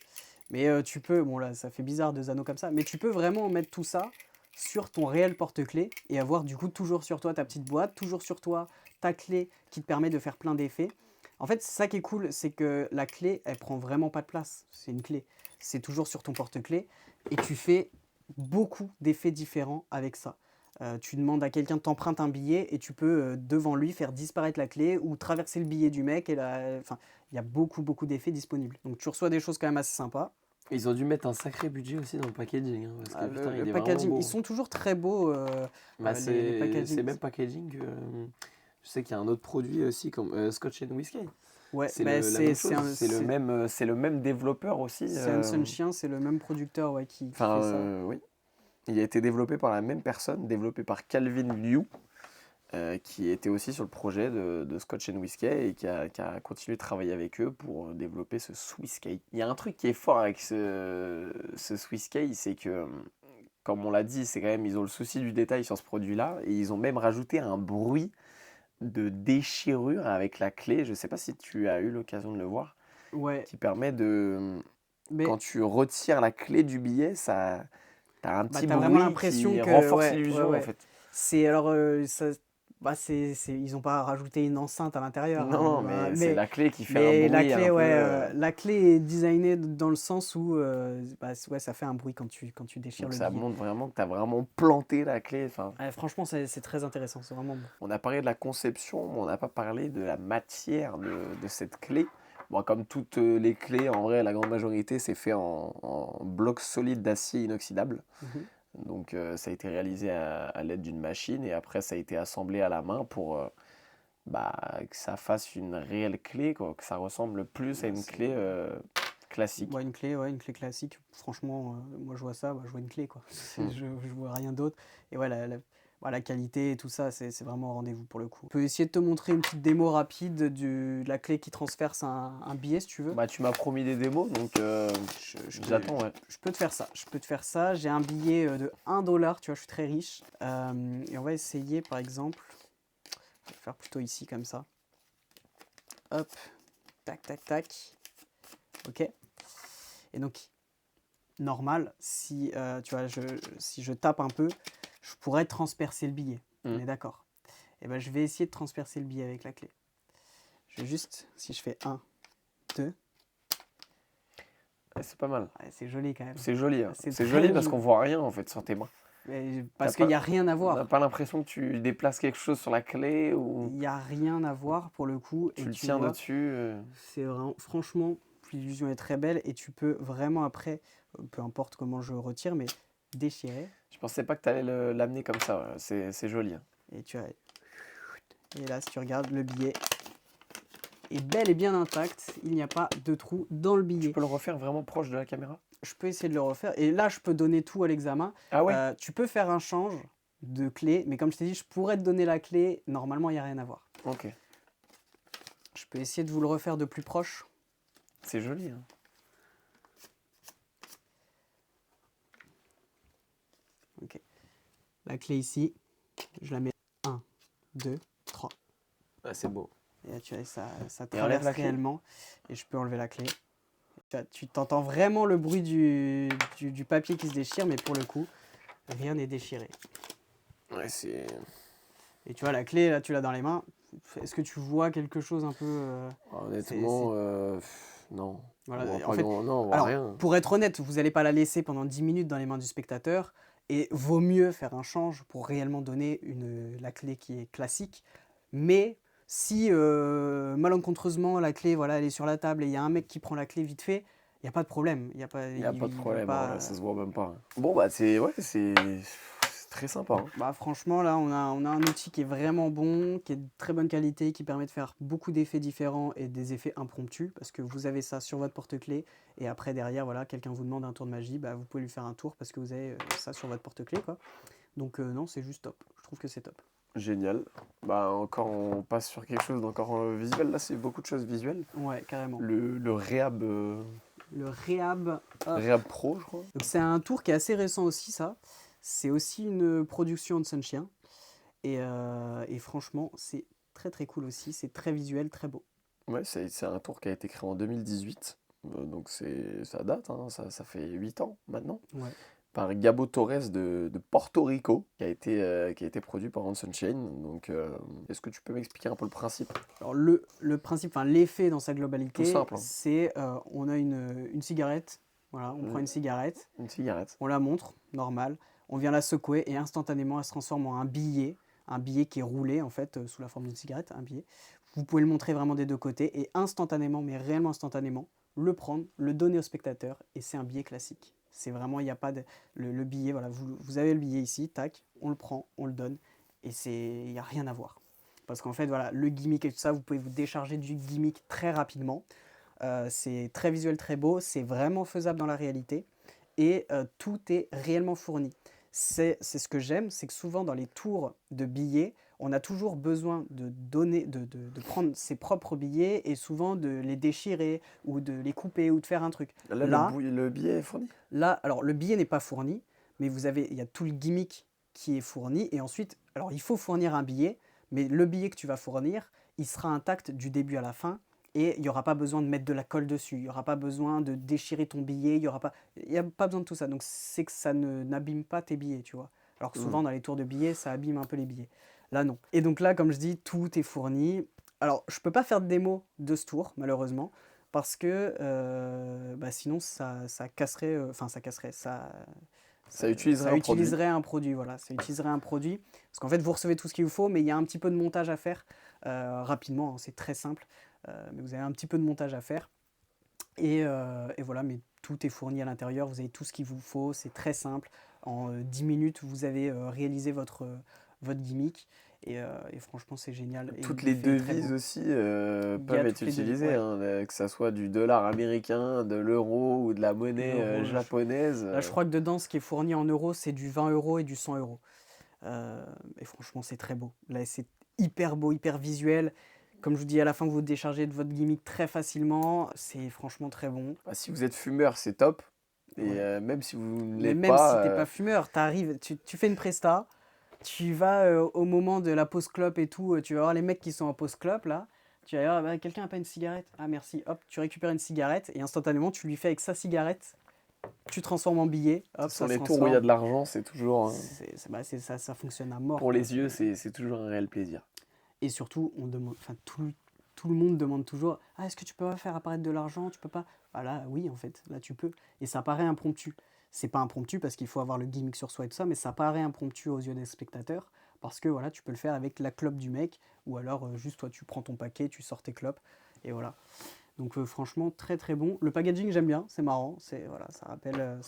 Mais tu peux, bon là, ça fait bizarre deux anneaux comme ça, mais tu peux vraiment mettre tout ça sur ton réel porte-clés et avoir du coup toujours sur toi ta petite boîte, toujours sur toi ta clé qui te permet de faire plein d'effets. En fait, ça qui est cool, c'est que la clé, elle prend vraiment pas de place. C'est une clé. C'est toujours sur ton porte-clés et tu fais beaucoup d'effets différents avec ça. Tu demandes à quelqu'un de t'emprunter un billet et tu peux devant lui faire disparaître la clé ou traverser le billet du mec. Enfin, il y a beaucoup d'effets disponibles. Donc tu reçois des choses quand même assez sympas. Ils ont dû mettre un sacré budget aussi dans le packaging. Hein, parce que putain, il est vraiment Packaging, beau. ils sont toujours très beaux, les C'est packaging. même packaging que... Je sais qu'il y a un autre produit aussi comme Scotch and Whisky. Ouais, C'est bah, la même chose. C'est le même développeur aussi. c'est Hanson Chien, c'est le même producteur ouais, qui fait ça. Oui. Il a été développé par la même personne, développé par Calvin Liu, qui était aussi sur le projet de Scotch and Whisky et qui a continué de travailler avec eux pour développer ce Swiss Cake. Il y a un truc qui est fort avec ce Swiss Cake, c'est que, comme on l'a dit, c'est quand même, ils ont le souci du détail sur ce produit-là et ils ont même rajouté un bruit de déchirure avec la clé. Je ne sais pas si tu as eu l'occasion de le voir, Ouais, qui permet de... mais Quand tu retires la clé du billet, ça... T'as un petit t'as vraiment bruit l'impression qui que renforce ouais, l'illusion en ouais. fait. C'est alors ils ont pas rajouté une enceinte à l'intérieur, hein, Non, mais c'est la clé qui fait un mais la bruit clé un peu. ouais, la clé est designée dans le sens où ouais, ça fait un bruit quand tu déchires Donc le ça billet. montre vraiment que tu as vraiment planté la clé. Enfin, Ouais, franchement, c'est très intéressant, c'est vraiment bon. on a parlé de la conception, mais on n'a pas parlé de la matière de cette clé. Bon, comme toutes les clés, en vrai, la grande majorité, c'est fait en blocs solides d'acier inoxydable. Mhm. Donc ça a été réalisé à l'aide d'une machine et après ça a été assemblé à la main pour que ça fasse une réelle clé, quoi, que ça ressemble plus à une clé classique. Ouais, une clé classique. Franchement, moi je vois ça, bah, je vois une clé quoi. Mm. Je vois rien d'autre. Et ouais, la qualité et tout ça, c'est vraiment au rendez-vous pour le coup. Je peux essayer de te montrer une petite démo rapide de la clé qui transperce un billet si tu veux. Bah, tu m'as promis des démos, donc j'attends, ouais. Je peux te faire ça. Je peux te faire ça. J'ai un billet de 1 $, tu vois, je suis très riche. Et on va essayer par exemple, je vais le faire plutôt ici comme ça. Hop, tac, tac, tac. Ok. Et donc, normal, si tu vois, si je tape un peu, je pourrais transpercer le billet. On est d'accord. Et ben, je vais essayer de transpercer le billet avec la clé. Je vais juste, si je fais 1, 2. Ouais, c'est pas mal. Ouais, c'est joli quand même. C'est joli, hein. C'est C'est très joli parce joli. qu'on voit rien en fait sur tes mains. Parce T'as qu'il pas- n'y a rien à On n'a voir. pas l'impression que tu déplaces quelque chose sur la clé ou Il n'y a rien à voir pour le coup. tu Et le tu tiens vois, dessus. c'est vraiment, franchement, l'illusion est très belle et tu peux vraiment après, peu importe comment je retire, mais déchirer. Je pensais pas que tu allais l'amener comme ça. Ouais. C'est joli. Hein. Et tu as... Et là, si tu regardes, le billet est bel et bien intact. Il n'y a pas de trou dans le billet. Tu peux le refaire vraiment proche de la caméra? Je peux essayer de le refaire. Et là, je peux donner tout à l'examen. Ah ouais? Tu peux faire un change de clé, mais comme je t'ai dit, je pourrais te donner la clé. Normalement, il n'y a rien à voir. Ok. Je peux essayer de vous le refaire de plus proche. C'est joli. Hein. Ok. La clé ici, je la mets 1, 2, 3. Ah, c'est beau. Et là, tu vois, ça enlève traverse la clé. réellement. Et je peux enlever la clé. Tu t'entends vraiment le bruit du papier qui se déchire, mais pour le coup, rien n'est déchiré. Ouais, c'est... Et tu vois, la clé, là, tu l'as dans les mains. Est-ce que tu vois quelque chose un peu... Honnêtement, non. Voilà, On voit en pas fait, on voit alors, rien. pour être honnête, vous n'allez pas la laisser pendant 10 minutes dans les mains du spectateur. Et vaut mieux faire un change pour réellement donner la clé qui est classique. Mais si malencontreusement la clé voilà, elle est sur la table et il y a un mec qui prend la clé vite fait, il n'y a pas de problème. Il n'y a pas de problème, va pas... voilà, ça se voit même pas. Bon, bah, c'est Très sympa, hein. Bah, franchement, là, on a un outil qui est vraiment bon, qui est de très bonne qualité, qui permet de faire beaucoup d'effets différents et des effets impromptus, parce que vous avez ça sur votre porte-clés, et après, derrière, voilà, quelqu'un vous demande un tour de magie, bah, vous pouvez lui faire un tour parce que vous avez ça sur votre porte-clés, quoi. Donc, non, c'est juste top. Je trouve que c'est top. Génial. Bah encore on passe sur quelque chose d'encore visuel. Là c'est beaucoup de choses visuelles. Ouais, carrément. Le Rehab, Le Rehab, hop. Rehab Pro, je crois. Donc, c'est un tour qui est assez récent aussi, ça. C'est aussi une production de Sunchien. Et franchement, c'est très très cool aussi. C'est très visuel, très beau. Ouais, c'est un tour qui a été créé en 2018. Donc ça date, hein, ça fait 8 ans maintenant. Ouais. Par Gabo Torres de Porto Rico, qui a été produit par Hanson Chain. Donc est-ce que tu peux m'expliquer un peu le principe? Alors le principe, enfin l'effet dans sa Tout globalité, simple, hein. c'est on a une cigarette. Voilà, on prend une cigarette, Une cigarette. on la montre, normal. On vient la secouer et instantanément elle se transforme en un billet qui est roulé en fait sous la forme d'une cigarette, un billet. Vous pouvez le montrer vraiment des deux côtés et instantanément, mais réellement instantanément, le prendre, le donner au spectateur et c'est un billet classique. C'est vraiment, il n'y a pas de. Le billet, voilà, vous avez le billet ici, tac, on le prend, on le donne et il n'y a rien à voir. Parce qu'en fait, voilà, le gimmick et tout ça, vous pouvez vous décharger du gimmick très rapidement. C'est très visuel, très beau, c'est vraiment faisable dans la réalité et tout est réellement fourni. C'est ce que j'aime, c'est que souvent dans les tours de billets, on a toujours besoin de donner, de prendre ses propres billets et souvent de les déchirer ou de les couper ou de faire un truc. Là, Là, le billet est fourni? Là, alors le billet n'est pas fourni, mais il y a tout le gimmick qui est fourni. Et ensuite, alors il faut fournir un billet, mais le billet que tu vas fournir, il sera intact du début à la fin. Et il n'y aura pas besoin de mettre de la colle dessus, il n'y aura pas besoin de déchirer ton billet, il n'y a pas besoin de tout ça. Donc c'est que ça n'abîme pas tes billets, tu vois. Alors que souvent dans les tours de billets, ça abîme un peu les billets. Là non. Et donc là, comme je dis, tout est fourni. Alors je peux pas faire de démo de ce tour, malheureusement, parce que bah, sinon ça casserait, enfin ça casserait, Ça utiliserait ça un produit. utiliserait un produit, voilà, ça utiliserait un produit, parce qu'en fait vous recevez tout ce qu'il vous faut, mais il y a un petit peu de montage à faire rapidement, hein, c'est très simple, mais vous avez un petit peu de montage à faire, et voilà, mais tout est fourni à l'intérieur, vous avez tout ce qu'il vous faut, c'est très simple, en 10 minutes vous avez réalisé votre gimmick, et franchement c'est génial, et Toutes les l'effet est très devises beau. aussi Il y a peuvent être toutes les devises, utilisées, ouais. hein, que ça soit du dollar américain, de l'euro ou de la monnaie L'euro, japonaise. là, je crois que dedans, ce qui est fourni en euros, c'est du 20 euros et du 100 euros. Et franchement, c'est très beau. Là, c'est hyper beau, hyper visuel. Comme je vous dis, à la fin, vous déchargez de votre gimmick très facilement. C'est franchement très bon. Bah, si vous êtes fumeur, c'est top. Et Ouais. même si vous ne Mais l'êtes même pas, si t'es pas fumeur, t'arrives, tu fais une presta, tu vas au moment de la pause clope et tout, tu vas voir les mecs qui sont en pause clope là. Tu vas dire, ah, bah, quelqu'un a pas une cigarette? Ah merci, hop, tu récupères une cigarette et instantanément tu lui fais avec sa cigarette, tu transformes en billet, hop, sur ça se les tours où il y a transforme. de l'argent, c'est toujours, Ça, ça fonctionne à mort, pour quoi. les yeux, c'est toujours un réel plaisir. Et surtout, on demande, enfin, tout le monde demande toujours, ah, est-ce que tu peux pas faire apparaître de l'argent? Tu peux pas? Ah là, oui, en fait, là tu peux. Et ça paraît impromptu. C'est pas impromptu parce qu'il faut avoir le gimmick sur soi et tout ça, mais ça paraît impromptu aux yeux des spectateurs parce que voilà, tu peux le faire avec la clope du mec ou alors juste toi tu prends ton paquet, tu sors tes clopes et voilà. Donc franchement, très très bon. Le packaging, j'aime bien, c'est marrant, voilà, ça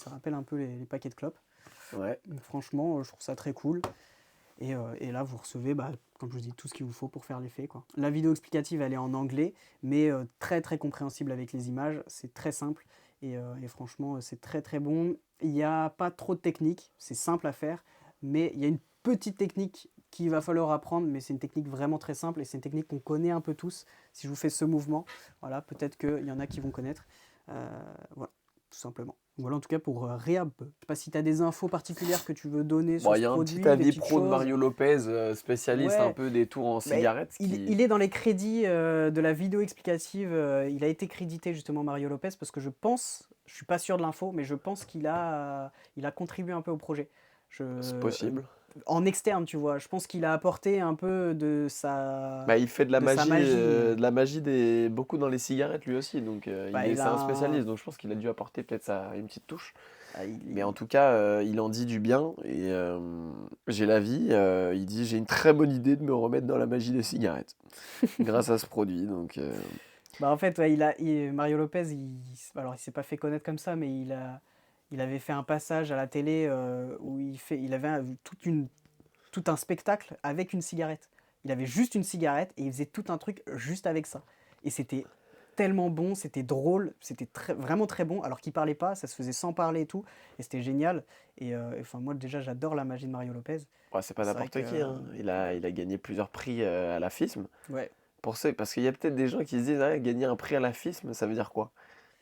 rappelle un peu les paquets de clopes. Ouais. Donc, franchement, je trouve ça très cool. Et là, vous recevez, bah, comme je vous dis, tout ce qu'il vous faut pour faire l'effet, quoi. La vidéo explicative, elle est en anglais, mais très très compréhensible avec les images. C'est très simple et franchement, c'est très très bon. Il n'y a pas trop de technique, c'est simple à faire, mais il y a une petite technique qu'il va falloir apprendre, mais c'est une technique vraiment très simple et c'est une technique qu'on connaît un peu tous. Si je vous fais ce mouvement, voilà, peut-être qu'il y en a qui vont connaître. Voilà, tout simplement. Voilà en tout cas pour Rehab. Je sais pas si tu as des infos particulières que tu veux donner Bon, sur il ce y a un petit produit, des avis petites pro de choses. Mario Lopez, spécialiste un Ouais, peu des tours en mais cigarettes, il est dans les crédits de la vidéo explicative. Il a été crédité justement Mario Lopez parce que je pense, je suis pas sûr de l'info, mais je pense il a contribué un peu au projet. c'est possible. En externe, tu vois. Je pense qu'il a apporté un peu Bah, il fait de sa magie, mais de la magie beaucoup dans les cigarettes lui aussi, donc bah, il c'est a un un- spécialiste, donc je pense qu'il a dû apporter peut-être une petite touche. ah, Mais en tout cas, il en dit du bien et j'ai l'avis. Il dit j'ai une très bonne idée de me remettre dans la magie des cigarettes grâce à ce produit. Donc Bah, en fait, ouais, Mario Lopez, alors il s'est pas fait connaître comme ça, mais il avait fait un passage à la télé où il avait tout un spectacle avec une cigarette. Il avait juste une cigarette et il faisait tout un truc juste avec ça. Et c'était tellement bon, c'était drôle, c'était vraiment très bon, alors qu'il parlait pas, ça se faisait sans parler et tout, et c'était génial. Et enfin, moi déjà, j'adore la magie de Mario Lopez. Ouais, c'est pas C'est vrai n'importe que. qui, hein. Il a gagné plusieurs prix à la FISM. Ouais, Parce qu'il y a peut-être des gens qui se disent, ah, gagner un prix à la FISM, ça veut dire quoi?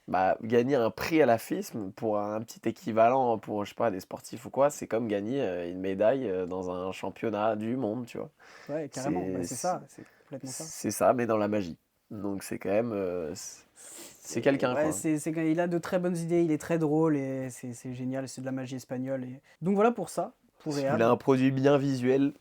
Bah, gagner un prix à la FISM pour un petit équivalent pour, je sais pas, des sportifs ou quoi, c'est comme gagner une médaille dans un championnat du monde, tu vois. ouais, carrément, bah, C'est c'est ça, c'est complètement ça. c'est ça, mais dans la magie. Donc c'est quand même, c'est quelqu'un, Ouais, quoi. il a de très bonnes idées, il est très drôle et c'est génial, c'est de la magie espagnole. Donc voilà pour ça, pour Si vous voulez un Rehab. produit bien visuel,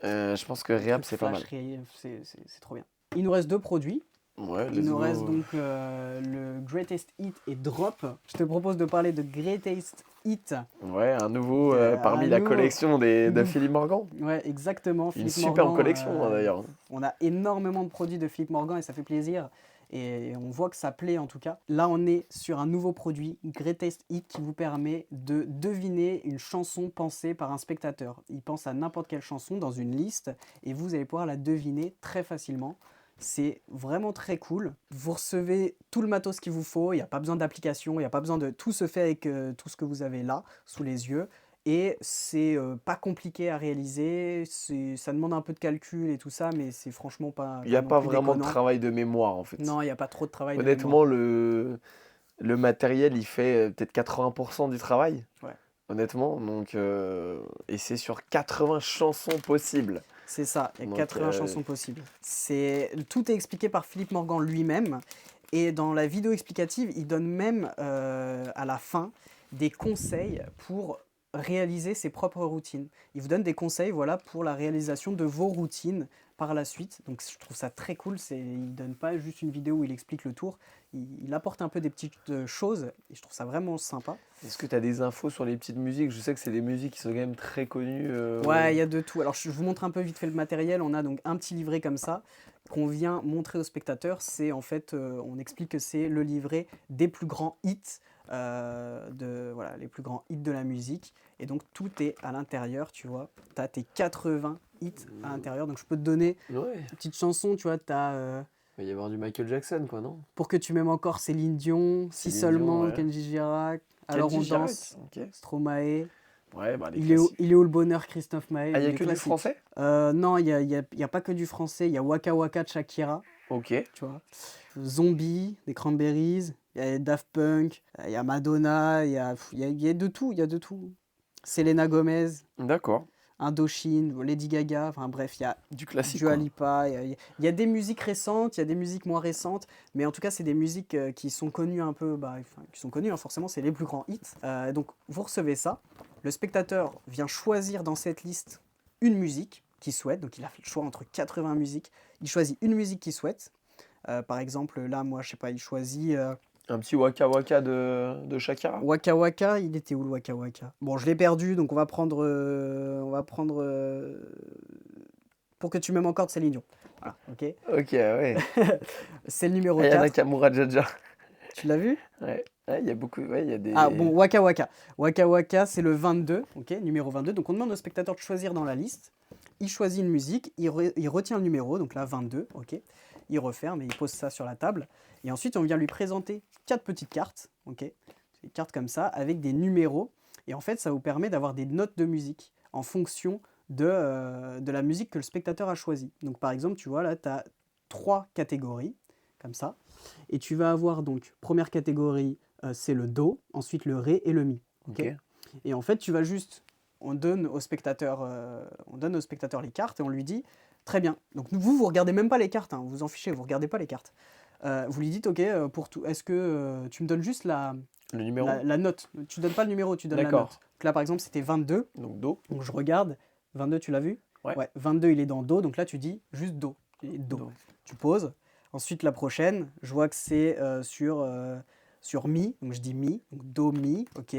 je pense que Un Rehab, truc c'est pas flash, mal. c'est trop bien. Il nous reste deux produits. Ouais, Il let's nous reste go. donc le Greatest Hit et Drop. Je te propose de parler de Greatest Hit, Ouais, un nouveau un parmi la nouveau. collection de Philippe Morgan. Ouais, exactement. Une Philippe superbe Morgan. collection, hein, d'ailleurs. On a énormément de produits de Philippe Morgan et ça fait plaisir. Et on voit que ça plaît en tout cas. Là, on est sur un nouveau produit, Greatest Hit, qui vous permet de deviner une chanson pensée par un spectateur. Il pense à n'importe quelle chanson dans une liste et vous allez pouvoir la deviner très facilement. C'est vraiment très cool. Vous recevez tout le matos qu'il vous faut. Il n'y a pas besoin d'application. Il n'y a pas besoin de... Tout se fait avec tout ce que vous avez là, sous les yeux. Et c'est pas compliqué à réaliser. Ça demande un peu de calcul et tout ça, mais c'est franchement Il n'y pas a non pas plus vraiment de déconnant. travail de mémoire, en fait. Non, il n'y a pas trop de travail de mémoire. Honnêtement, le matériel, il fait peut-être 80% du travail. Ouais. Honnêtement, donc, et c'est sur 80 chansons possibles. C'est ça, il y a Donc, 80 chansons possibles. Tout est expliqué par Philippe Morgan lui-même. Et dans la vidéo explicative, il donne même à la fin des conseils pour réaliser ses propres routines. Il vous donne des conseils voilà, pour la réalisation de vos routines par la suite. Donc je trouve ça très cool. Il ne donne pas juste une vidéo où il explique le tour. Il apporte un peu des petites choses et je trouve ça vraiment sympa. est-ce que tu as des infos sur les petites musiques? Je sais que c'est des musiques qui sont quand même très connues. Ouais, il y a de tout. Alors, je vous montre un peu vite fait le matériel. On a donc un petit livret comme ça qu'on vient montrer aux spectateurs. C'est en fait, on explique que c'est le livret des plus grands hits, voilà, les plus grands hits de la musique. Et donc, tout est à l'intérieur, tu vois. Tu as tes 80 hits à l'intérieur. Donc, je peux te donner Ouais. une petite chanson, tu vois. Tu as Il va y avoir du Michael Jackson, quoi, non? Pour que tu m'aimes encore Céline Dion, Si Céline Dion, seulement, ouais. Kenji Girac, Alors Kenji on Girac, danse, ok. Stromae. Ouais, bah les classiques. Il est où le bonheur, Christophe Maé, Ah, il y a des que du classiques. français? Non, il y a pas que du français. Il y a Waka Waka de Shakira, Ok. tu vois. Zombie, des Cranberries. Il y a Daft Punk. Il y a Madonna. Il y a de tout. Il y a de tout. Selena Gomez, D'accord. Indochine, Lady Gaga. Enfin bref, il y a Du classique, Dua quoi. Lipa. Il y a des musiques récentes, il y a des musiques moins récentes. Mais en tout cas, c'est des musiques qui sont connues un peu. Qui sont connues, hein, forcément, c'est les plus grands hits. Donc, vous recevez ça. Le spectateur vient choisir dans cette liste une musique qu'il souhaite. Donc il a fait le choix entre 80 musiques. Il choisit une musique qu'il souhaite. Par exemple, là, moi, je sais pas, il choisit Un petit Waka Waka de Shakira. Waka Waka. Il était où le Waka Waka? Bon, je l'ai perdu, donc on va prendre Pour que tu m'aimes encore de Céline Dion. Voilà, ok. Ok, ouais. C'est le numéro Aya 4. Nakamura Jaja. Tu l'as vu? Ouais. Ouais, il y a beaucoup. Ouais, il y a des. Ah bon, Waka Waka. Waka Waka, c'est le 22, ok, numéro 22. Donc on demande au spectateur de choisir dans la liste. Il choisit une musique, il retient le numéro, donc là 22, ok. Il referme et il pose ça sur la table. Et ensuite, on vient lui présenter 4 petites cartes, ok. Des cartes comme ça, avec des numéros. Et en fait, ça vous permet d'avoir des notes de musique en fonction de la musique que le spectateur a choisie. Donc par exemple, tu vois, là, tu as 3 catégories, comme ça. Et tu vas avoir donc, première catégorie, c'est le Do, ensuite le Ré et le Mi. Ok. Et en fait, tu vas juste, on donne au spectateur les cartes et on lui dit, très bien. Donc vous regardez même pas les cartes, hein, vous vous en fichez, vous regardez pas les cartes. Vous lui dites, ok, pour tout, est-ce que tu me donnes juste Le numéro. la note? Tu donnes pas le numéro, tu donnes la D'accord. note. Donc là, par exemple, c'était 22. Donc Do. Donc je regarde, 22, tu l'as vu? Ouais. 22, il est dans Do, donc là, tu dis juste Do. Do. Do. Tu poses. Ensuite, la prochaine, je vois que c'est sur Mi, donc je dis Mi, donc Do, Mi, ok.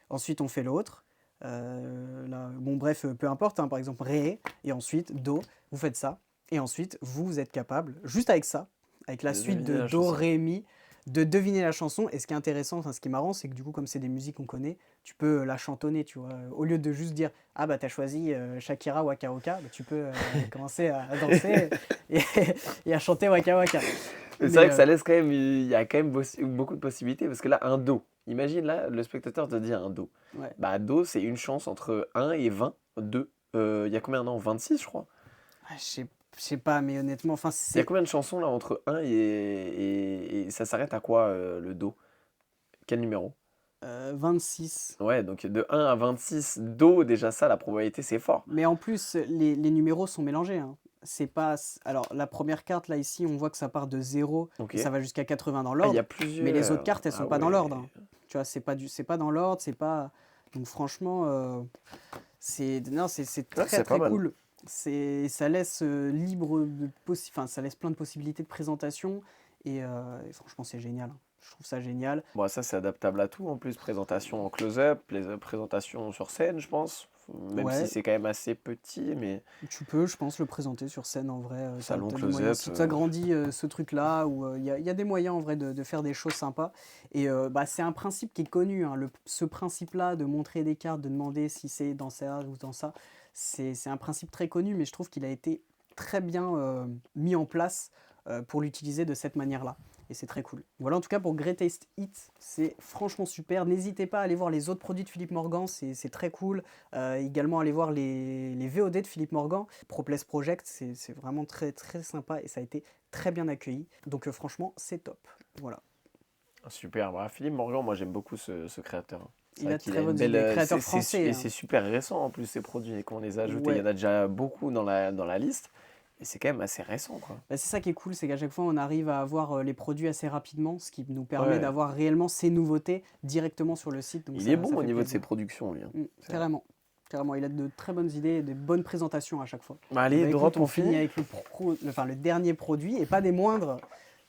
Ensuite, on fait l'autre. Bon, bref, peu importe, hein, par exemple Ré, et ensuite Do, vous faites ça. Et ensuite, vous êtes capable, juste avec ça, avec la De suite deviner de la Do, chanson. Ré, Mi, de deviner la chanson. Et ce qui est intéressant, enfin ce qui est marrant, c'est que du coup, comme c'est des musiques qu'on connaît, tu peux la chantonner, tu vois. Au lieu de juste dire, ah bah t'as choisi Shakira Waka Waka, bah, tu peux commencer à danser et, et à chanter Waka Waka. Mais c'est Mais vrai que ça laisse quand même, il y a quand même beaucoup de possibilités parce que là, un Do. Imagine là, le spectateur te dit un Do. ouais. Bah, Do, c'est une chance entre 1 et 20. 2. Il y a combien non? 26, je crois. Ah, je sais pas, mais honnêtement, enfin Il y a c'est combien de chansons là entre un et ça s'arrête à quoi le Do? Quel numéro? 26. Ouais, donc de 1 à 26 Do, déjà ça, la probabilité, c'est fort. Mais en plus, les numéros sont mélangés, hein. C'est pas. Alors, la première carte, là, ici, on voit que ça part de 0 Ok. et ça va jusqu'à 80 dans Ah, il y a l'ordre. Mais les autres plusieurs. cartes, elles Ah sont pas dans l'ordre, ouais. hein. Tu vois, c'est pas dans l'ordre, c'est pas. Donc, franchement, non, c'est Ouais, très c'est pas très mal. cool. Ça laisse enfin, ça laisse plein de possibilités de présentation et franchement, c'est génial, hein. Je trouve ça génial. Bon, ça, c'est adaptable à tout en plus. Présentation en close-up, présentation sur scène, je pense. Même si Ouais, c'est quand même assez petit, mais tu peux, je pense, le présenter sur scène en vrai. salon T'as des moyens. close-up. Si tu agrandis ce truc-là, où il y a des moyens en vrai de faire des choses sympas. Et bah, c'est un principe qui est connu, hein, ce principe-là de montrer des cartes, de demander si c'est dans ça ou dans ça, c'est un principe très connu, mais je trouve qu'il a été très bien mis en place pour l'utiliser de cette manière-là. Et c'est très cool. Voilà en tout cas pour Greatest Hits, c'est franchement super. N'hésitez pas à aller voir les autres produits de Philippe Morgan, c'est très cool. Également aller voir les VOD de Philippe Morgan, Propless Project, c'est vraiment très très sympa et ça a été très bien accueilli. Donc franchement c'est top. Voilà. Super. Bah, Philippe Morgan, moi, j'aime beaucoup ce créateur, hein. C'est Il vrai a de qu'il très a une bonnes belle. idées. Créateur français, Et hein. c'est super récent en plus, ces produits. Et qu'on les a ajoutés, il y en Ouais. a déjà beaucoup dans la liste. Et c'est quand même assez récent, quoi. Bah, c'est ça qui est cool, c'est qu'à chaque fois on arrive à avoir les produits assez rapidement, ce qui nous permet Ouais. d'avoir réellement ces nouveautés directement sur le site. Donc Il est ça bon au fait niveau de ses plaisir. productions, lui, hein. C'est vrai. Carrément. Carrément, il a de très bonnes idées et de bonnes présentations à chaque fois. Bah, Et allez, bah écoute, drop, on on finit finit. avec enfin, le dernier produit, et pas des moindres,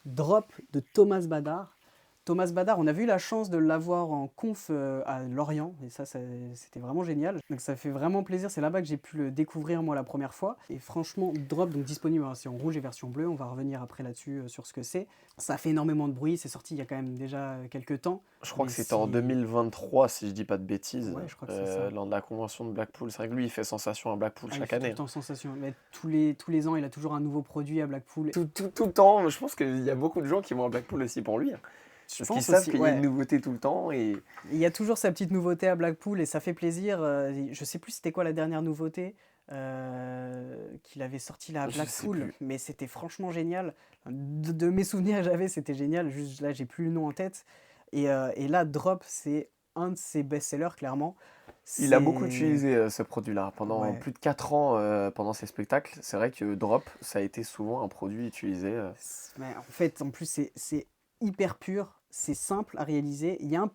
Drop de Thomas Badar. Thomas Badar, on a eu la chance de l'avoir en conf à Lorient, et ça, c'était vraiment génial. Donc ça fait vraiment plaisir, c'est là-bas que j'ai pu le découvrir moi la première fois. Et franchement, Drop, donc disponible en version rouge et version bleue, on va revenir après là-dessus sur ce que c'est. Ça fait énormément de bruit, c'est sorti il y a quand même déjà quelques temps. Je crois Mais que c'était en 2023, si je dis pas de bêtises, Ouais, je crois que c'est ça. lors de la convention de Blackpool. C'est vrai que lui, il fait sensation à Blackpool Ah, il chaque fait tout année, le hein. temps sensation. Mais tous les ans, il a toujours un nouveau produit à Blackpool. Tout le temps, je pense qu'il y a beaucoup de gens qui vont à Blackpool aussi pour lui, hein. Je Parce qu'ils pense savent aussi, qu'il y a une ouais. nouveauté tout le temps et Il y a toujours sa petite nouveauté à Blackpool et ça fait plaisir. Je sais plus c'était quoi la dernière nouveauté qu'il avait sorti là à je sais Blackpool, plus. mais c'était franchement génial. De mes souvenirs que j'avais, c'était génial. Juste là, j'ai plus le nom en tête. Et là, Drop, c'est un de ses best-sellers, clairement. Il a beaucoup C'est. utilisé ce produit-là pendant Ouais. plus de 4 ans pendant ses spectacles. C'est vrai que Drop, ça a été souvent un produit utilisé. Mais en fait, en plus, c'est hyper pur, c'est simple à réaliser. Il y a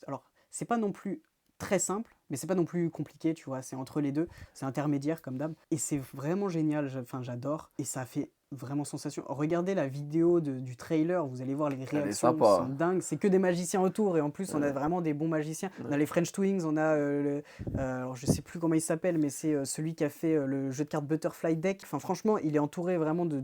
alors, c'est pas non plus très simple, mais c'est pas non plus compliqué, tu vois. C'est entre les deux, c'est intermédiaire comme d'hab. Et c'est vraiment génial, enfin, j'adore. Et ça fait vraiment sensation. Regardez la vidéo du trailer, vous allez voir les Elle est réactions sont sympa. dingues. C'est que des magiciens autour, et en plus, on a Ouais, vraiment des bons magiciens. On a ouais. les French Twins, on a, alors je sais plus comment il s'appelle, mais c'est celui qui a fait le jeu de cartes Butterfly Deck. Enfin, franchement, il est entouré vraiment Bah,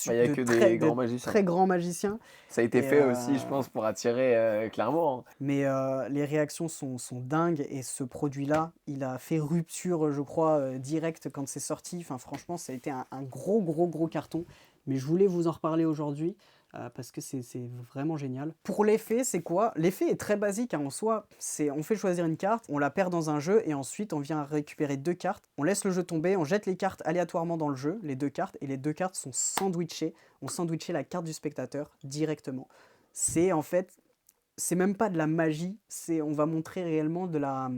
il n'y a que des grands de magiciens. très grands magiciens. Ça a été Et, fait aussi, je pense, pour attirer clairement, hein. mais les réactions sont dingues et ce produit-là, il a fait rupture, je crois, direct quand c'est sorti. Enfin, franchement, ça a été un gros carton. Mais je voulais vous en reparler aujourd'hui parce que c'est vraiment génial. Pour l'effet, c'est quoi? L'effet est très basique, hein, en soi. On fait choisir une carte, on la perd dans un jeu et ensuite on vient récupérer deux cartes. On laisse le jeu tomber, on jette les cartes aléatoirement dans le jeu, les deux cartes, et les deux cartes sont sandwichées. On sandwichait la carte du spectateur directement. C'est en fait c'est même pas de la magie, on va montrer réellement de la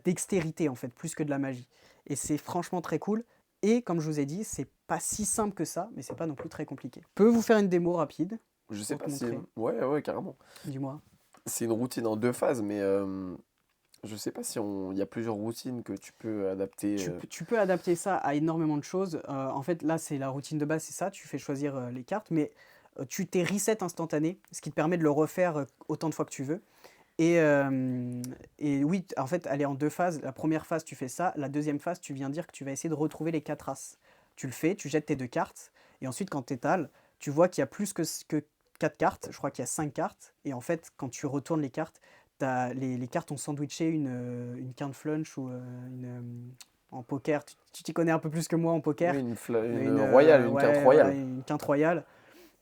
dextérité en fait, plus que de la magie. Et c'est franchement très cool. Et comme je vous ai dit, c'est pas si simple que ça, mais c'est pas non plus très compliqué. Je peux vous faire une démo rapide Je sais pour te pas si. montrer. Ouais, carrément. Dis-moi. C'est une routine en deux phases, mais je sais pas si il y a plusieurs routines que tu peux adapter. Tu peux adapter ça à énormément de choses. En fait, là, c'est la routine de base, c'est ça. Tu fais choisir les cartes, mais tu t'es reset instantané, ce qui te permet de le refaire autant de fois que tu veux. Et oui, en fait, elle est en deux phases. La première phase, tu fais ça. La deuxième phase, tu viens dire que tu vas essayer de retrouver les quatre as. Tu le fais, tu jettes tes deux cartes. Et ensuite, quand tu étales, tu vois qu'il y a plus que 4 cartes, je crois qu'il y a 5 cartes, et en fait, quand tu retournes les cartes, les cartes ont sandwiché une quinte flunch ou en poker. Tu t'y connais un peu plus que moi en poker. Oui, une royale, une quinte Ouais, voilà, royale. une quinte royale.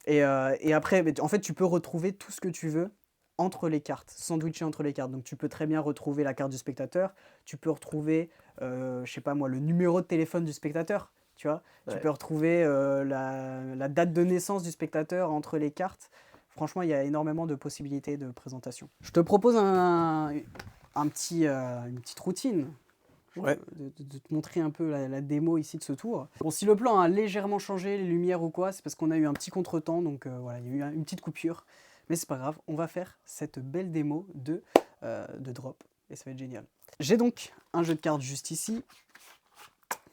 Et après, en fait, tu peux retrouver tout ce que tu veux entre les cartes, sandwiché entre les cartes. Donc tu peux très bien retrouver la carte du spectateur, tu peux retrouver, je sais pas moi, le numéro de téléphone du spectateur, tu vois. Tu Ouais. peux retrouver la date de naissance du spectateur entre les cartes. Franchement, il y a énormément de possibilités de présentation. Je te propose une petite routine. Ouais. De te montrer un peu la démo ici de ce tour. Bon, si le plan a légèrement changé, les lumières ou quoi, c'est parce qu'on a eu un petit contretemps, donc voilà, il y a eu une petite coupure. Mais c'est pas grave, on va faire cette belle démo de drop, et ça va être génial. J'ai donc un jeu de cartes juste ici,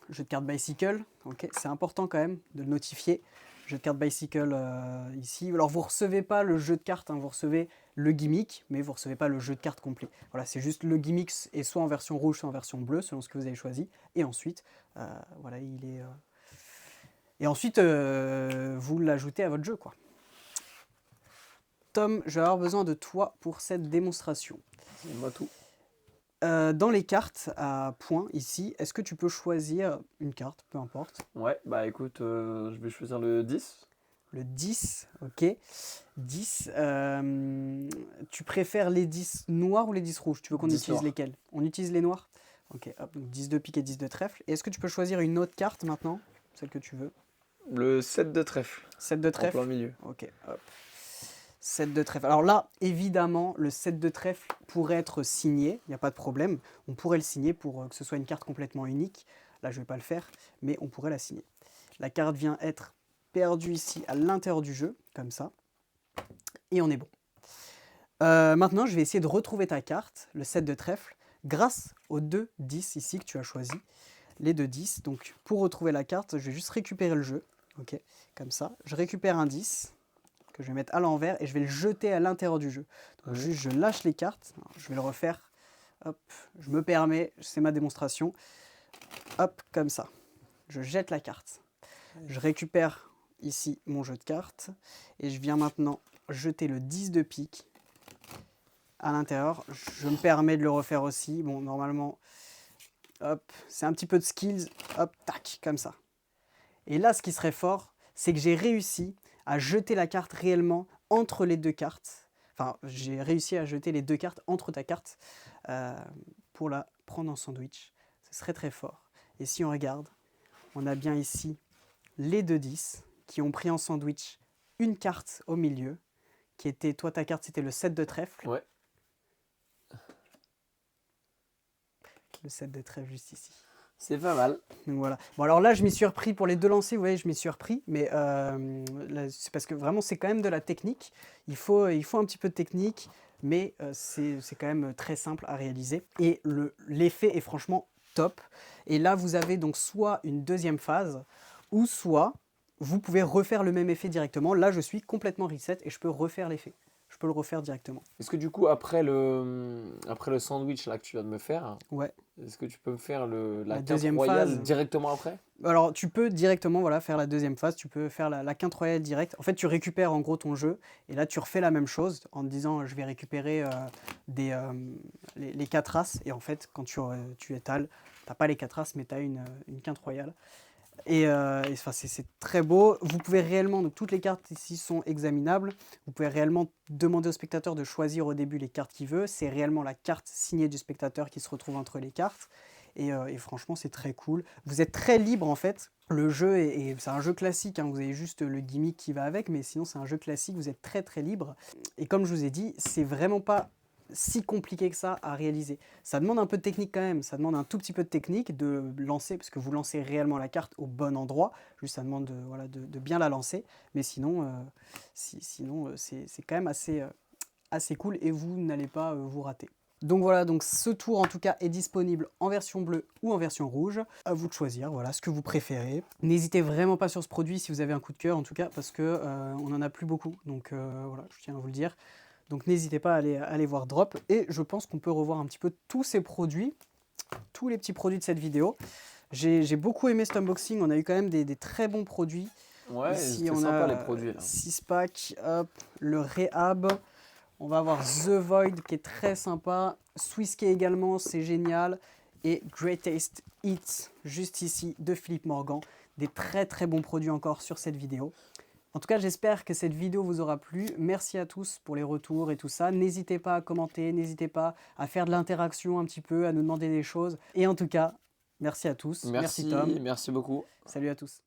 jeu de cartes Bicycle, ok, c'est important quand même de le notifier. Jeu de cartes Bicycle ici. Alors vous recevez pas le jeu de cartes, hein, vous recevez le gimmick, mais vous recevez pas le jeu de cartes complet. Voilà, c'est juste le gimmick est soit en version rouge, soit en version bleue, selon ce que vous avez choisi. Et ensuite, voilà, il est. Et ensuite, vous l'ajoutez à votre jeu, quoi. Tom, je vais avoir besoin de toi pour cette démonstration. Dis-moi tout. Dans les cartes à points ici, est-ce que tu peux choisir une carte, peu importe? Ouais, bah écoute, je vais choisir le 10. Le 10, ok. 10, tu préfères les 10 noirs ou les 10 rouges? Tu veux qu'on 10 utilise noirs. lesquels? On utilise les noirs? Ok, hop, donc 10 de pique et 10 de trèfle. Et est-ce que tu peux choisir une autre carte maintenant? Celle que tu veux. Le 7 de trèfle. 7 de En plein trèfle? milieu. Ok, hop. 7 de trèfle. Alors là, évidemment, le 7 de trèfle pourrait être signé, il n'y a pas de problème. On pourrait le signer pour que ce soit une carte complètement unique. Là, je ne vais pas le faire, mais on pourrait la signer. La carte vient être perdue ici à l'intérieur du jeu, comme ça. Et on est bon. Maintenant, je vais essayer de retrouver ta carte, le 7 de trèfle, grâce aux 2 10 ici que tu as choisi. Les 2 10. Donc, pour retrouver la carte, je vais juste récupérer le jeu. Ok, comme ça. Je récupère un 10 que je vais mettre à l'envers et je vais le jeter à l'intérieur du jeu. Donc, juste, je lâche les cartes. Alors, je vais le refaire. Hop, je me permets, c'est ma démonstration. Hop, comme ça. Je jette la carte. Je récupère ici mon jeu de cartes et je viens maintenant jeter le 10 de pique à l'intérieur. Je me permets de le refaire aussi. Bon, normalement, hop, c'est un petit peu de skills. Hop, tac, comme ça. Et là, ce qui serait fort, c'est que j'ai réussi à jeter la carte réellement entre les deux cartes. Enfin, j'ai réussi à jeter les deux cartes entre ta carte pour la prendre en sandwich. Ce serait très fort. Et si on regarde, on a bien ici les 2 10 qui ont pris en sandwich une carte au milieu, qui était, toi ta carte c'était le 7 de trèfle. Ouais. Le 7 de trèfle juste ici. C'est pas mal. Donc voilà. Bon alors là je m'y suis repris pour les deux lancers, vous voyez je m'y suis repris, mais là, c'est parce que vraiment c'est quand même de la technique. Il faut un petit peu de technique, mais c'est quand même très simple à réaliser. Et l'effet est franchement top. Et là vous avez donc soit une deuxième phase, ou soit vous pouvez refaire le même effet directement. Là je suis complètement reset et je peux refaire l'effet. Je peux le refaire directement. Est-ce que du coup, après le sandwich là que tu viens de me faire, Ouais. est-ce que tu peux me faire la La carte deuxième royale phase. directement après? Alors, tu peux directement voilà, faire la deuxième phase, tu peux faire la quinte royale directe. En fait, tu récupères en gros ton jeu, et là, tu refais la même chose en te disant je vais récupérer les 4 races. Et en fait, quand tu étales, tu n'as pas les 4 races, mais tu as une quinte royale. Et enfin, c'est très beau. Vous pouvez réellement, donc toutes les cartes ici sont examinables. Vous pouvez réellement demander au spectateur de choisir au début les cartes qu'il veut. C'est réellement la carte signée du spectateur qui se retrouve entre les cartes. Et franchement, c'est très cool. Vous êtes très libre en fait. Le jeu, c'est un jeu classique, hein. Vous avez juste le gimmick qui va avec, mais sinon c'est un jeu classique, vous êtes très très libre. Et comme je vous ai dit, c'est vraiment pas si compliqué que ça à réaliser. Ça demande un peu de technique quand même, ça demande un tout petit peu de technique de lancer, parce que vous lancez réellement la carte au bon endroit, juste ça demande de bien la lancer, mais sinon, c'est quand même assez cool et vous n'allez pas vous rater. Donc voilà, donc ce tour en tout cas est disponible en version bleue ou en version rouge. À vous de choisir, voilà, ce que vous préférez. N'hésitez vraiment pas sur ce produit si vous avez un coup de cœur en tout cas, parce que on n'en a plus beaucoup, donc voilà, je tiens à vous le dire. Donc n'hésitez pas à aller voir Drop. Et je pense qu'on peut revoir un petit peu tous ces produits, tous les petits produits de cette vidéo. J'ai beaucoup aimé cet unboxing. On a eu quand même des très bons produits. Ouais, Ici, c'était on sympa les a produits là. 6 packs, hop, le Rehab. On va avoir The Void qui est très sympa. Swisskey également, c'est génial. Et Greatest Hits, juste ici, de Philippe Morgan. Des très très bons produits encore sur cette vidéo. En tout cas, j'espère que cette vidéo vous aura plu. Merci à tous pour les retours et tout ça. N'hésitez pas à commenter, n'hésitez pas à faire de l'interaction un petit peu, à nous demander des choses. Et en tout cas, merci à tous. Merci Tom. Merci beaucoup. Salut à tous.